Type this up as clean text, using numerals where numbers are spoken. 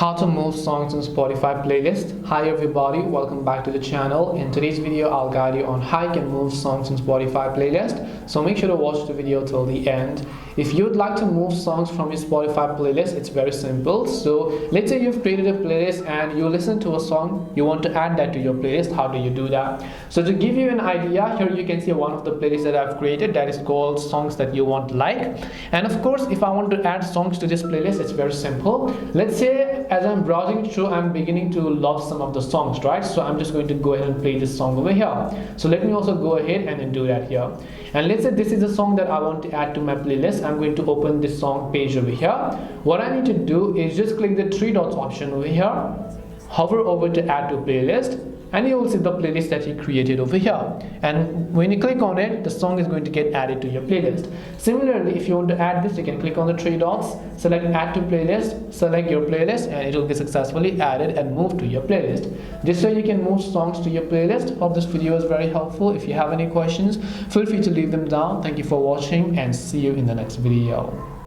How to move songs in Spotify playlist. Hi everybody, welcome back to the channel. In today's video I'll guide you on how you can move songs in Spotify playlist, so make sure to watch the video till the end. If you'd like to move songs from your Spotify playlist, it's very simple. So let's say you've created a playlist and you listen to a song, you want to add that to your playlist. How do you do that? So to give you an idea, here you can see one of the playlists that I've created that is called songs that you want like. And of course, if I want to add songs to this playlist, it's very simple. Let's say as I'm browsing through, I'm beginning to love some of the songs, right? So I'm just going to go ahead and play this song over here. So let me also go ahead and do that here. And let's say this is a song that I want to add to my playlist. I'm going to open this song page over here. What I need to do is just click the three dots option over here, hover over to add to playlist, and you will see the playlist that you created over here. And when you click on it, the song is going to get added to your playlist. Similarly, if you want to add this, you can click on the three dots, select add to playlist, select your playlist, and it will be successfully added and moved to your playlist. This way you can move songs to your playlist. Hope this video is very helpful. If you have any questions, feel free to leave them down. Thank you for watching and see you in the next video.